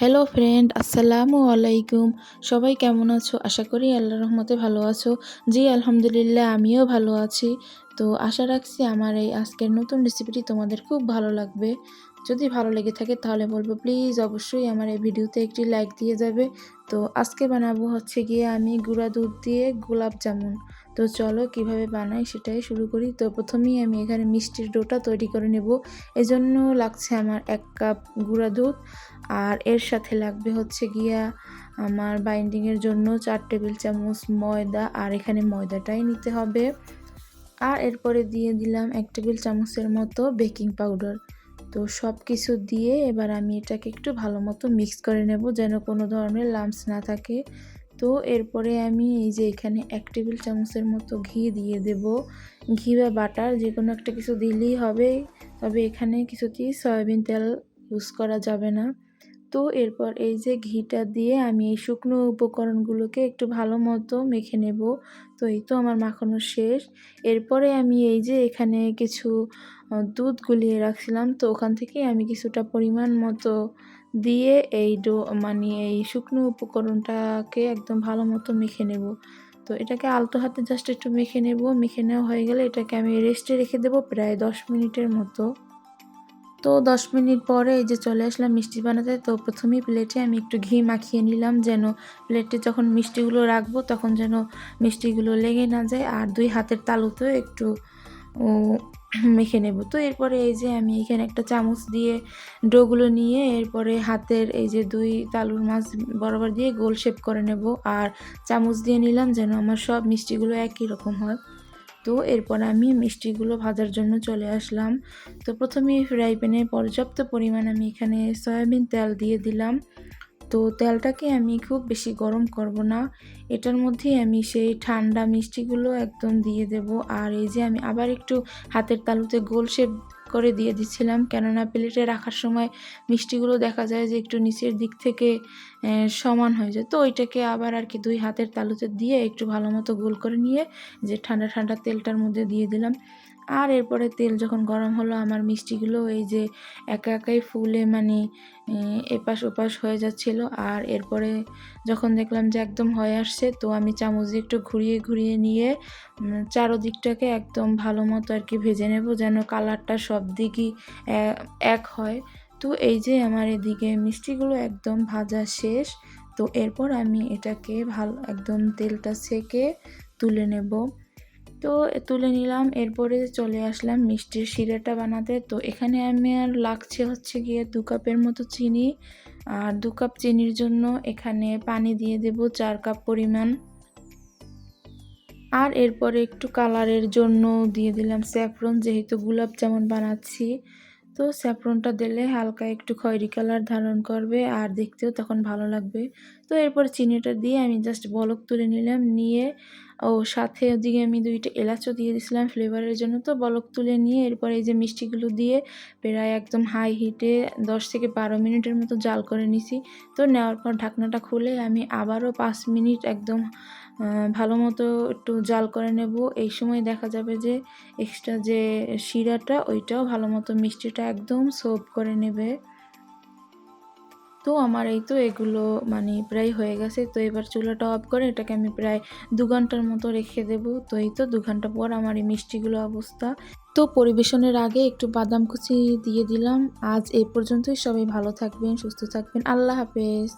Hello friend, আসসালামু আলাইকুম। সবাই কেমন আছো? আশা করি আল্লাহর রহমতে ভালো আছো। জি আলহামদুলিল্লাহ, আমিও ভালো আছি। তো আশা রাখছি আমার এই আজকের নতুন রেসিপিটি তোমাদের খুব ভালো লাগবে। যদি ভালো লেগে থাকে তাহলে বলবো প্লিজ অবশ্যই আমার এই ভিডিওতে একটি লাইক দিয়ে যাবে। তো আজকে বানাবো হচ্ছে গিয়ে আমি গুঁড়া দুধ দিয়ে গোলাপ জামুন। তো চলো কিভাবে বানাই সেটাই শুরু করি। তো প্রথমেই আমি এখানে মিষ্টির ডোটা তৈরি করে নেব। এজন্য লাগছে আমার 1 কাপ গুঁড়া দুধ, আর এর সাথে লাগবে হচ্ছে গিয়া আমার বাইন্ডিংয়ের জন্য 4 টেবিল চামচ ময়দা, আর এখানে ময়দাটাই নিতে হবে। আর এরপরে দিয়ে দিলাম 1 টেবিল চামচের মতো বেকিং পাউডার। তো সব কিছু দিয়ে এবার আমি এটাকে একটু ভালো মতো মিক্স করে নেব যেন কোনো ধরনের লাম্পস না থাকে। তো এরপরে আমি এই যে এখানে 1 টেবিল চামচের মতো ঘি দিয়ে দেব। ঘি বা বাটার যে কোনো একটা কিছু দিলেই হবে, তবে এখানে কিছুতেই সয়াবিন তেল ইউজ করা যাবে না। তো এরপর এই যে ঘিটা দিয়ে আমি এই শুকনো উপকরণগুলোকে একটু ভালো মতো মেখে নেব। তো এই তো আমার মাখানো শেষ। এরপরে আমি এই যে এখানে কিছু দুধ গুলিয়ে রাখছিলাম, তো ওখান থেকেই আমি কিছুটা পরিমাণ মতো দিয়ে এই এই শুকনো উপকরণটাকে একদম ভালো মতো মেখে নেব। তো এটাকে আলতো হাতে জাস্ট একটু মেখে নেব। মেখে নেওয়া হয়ে গেলে এটাকে আমি রেস্টে রেখে দেব প্রায় 10 মিনিটের মতো। তো 10 মিনিট পরে এই যে চলে আসলাম মিষ্টি বানাতে। তো প্রথমেই প্লেটে আমি একটু ঘি মাখিয়ে নিলাম যেন প্লেটে যখন মিষ্টিগুলো রাখবো তখন যেন মিষ্টিগুলো লেগে না যায়, আর 2 হাতের তালুতেও একটু ও মেখে নেব। তো এরপরে এই যে আমি এখানে একটা চামচ দিয়ে ডোগুলো নিয়ে এরপরে হাতের এই যে 2 তালুর মাঝ বরাবর দিয়ে গোল শেপ করে নেব, আর চামচ দিয়ে নিলাম যেন আমার সব মিষ্টিগুলো একই রকম হয়। তো এরপর আমি মিষ্টিগুলো ভাজার জন্য চলে আসলাম। তো প্রথমেই ফ্রাই প্যানে পর্যাপ্ত পরিমাণ আমি এখানে সয়াবিন তেল দিয়ে দিলাম। তো তেলটাকে আমি খুব বেশি গরম করব না, এটার মধ্যেই আমি সেই ঠান্ডা মিষ্টিগুলো একদম দিয়ে দেব। আর এই যে আমি আবার একটু হাতের তালুতে গোল শেপ করে দিয়ে দিচ্ছিলাম, কেননা প্লেটে রাখার সময় মিষ্টিগুলো দেখা যায় যে একটু নিচের দিক থেকে সমান হয়ে যায়। তো ওইটাকে আবার আর কি 2 হাতের তালুতে দিয়ে একটু ভালো মতো গোল করে নিয়ে যে ঠান্ডা ঠান্ডা তেলটার মধ্যে দিয়ে দিলাম। আর এরপরে তেল যখন গরম হলো আমার মিষ্টিগুলো এই যে একা একাই ফুলে এপাশ ওপাশ হয়ে যাচ্ছিল। আর এরপরে যখন দেখলাম যে একদম হয়ে আসছে, তো আমি চামচ দিয়ে একটু ঘুরিয়ে ঘুরিয়ে নিয়ে চারোদিকটাকে একদম ভালো মতো আর কি ভেজে নেব যেন কালারটা সব দিকই এক হয়। তো এই যে আমার এদিকে মিষ্টিগুলো একদম ভাজা শেষ। তো এরপর আমি এটাকে ভালো একদম তেলটা ছেঁকে তুলে নেব। তো তুলে নিলাম। এরপরে চলে আসলাম মিষ্টির শিরাটা বানাতে। তো এখানে আমার লাগছে হচ্ছে গিয়ে 2 কাপের মতো চিনি, আর 2 কাপ চিনির জন্য এখানে পানি দিয়ে দেব 4 কাপ পরিমাণ। আর এরপরে একটু কালারের জন্য দিয়ে দিলাম স্যাফরন, যেহেতু গোলাপ জামুন বানাচ্ছি। তো স্যাফরনটা দিলে হালকা একটু খয়েরি কালার ধারণ করবে আর দেখতেও তখন ভালো লাগবে। তো এরপর চিনিটা দিয়ে আমি জাস্ট বলক তুলে নিলাম, নিয়ে সাথে ওদিকে আমি 2টা এলাচও দিয়ে দিয়েছিলাম ফ্লেভারের জন্য। তো বলক তুলে নিয়ে এরপর এই যে মিষ্টিগুলো দিয়ে প্রায় একদম হাই হিটে 10 থেকে 12 মিনিটের মতো জাল করে নিছি। তো নেওয়ার পর ঢাকনাটা খুলে আমি আবারও 5 মিনিট একদম ভালো মতো একটু জাল করে নেব। এই সময় দেখা যাবে যে এক্সট্রা যে শিরাটা ওইটাও ভালো মতো মিষ্টিটা একদম সোপ করে নেবে। তো আমার এই তো এগুলো প্রায় হয়ে গেছে। তো এবার চুলাটা অফ করে এটাকে আমি প্রায় 2 ঘন্টার মতো রেখে দেব। তো এই তো 2 ঘন্টা পর আমার এই মিষ্টিগুলো অবস্থা। তো পরিবেশনের আগে একটু বাদাম কুচি দিয়ে দিলাম। আজ এই পর্যন্তই। সবাই ভালো থাকবেন, সুস্থ থাকবেন। আল্লাহ হাফেজ।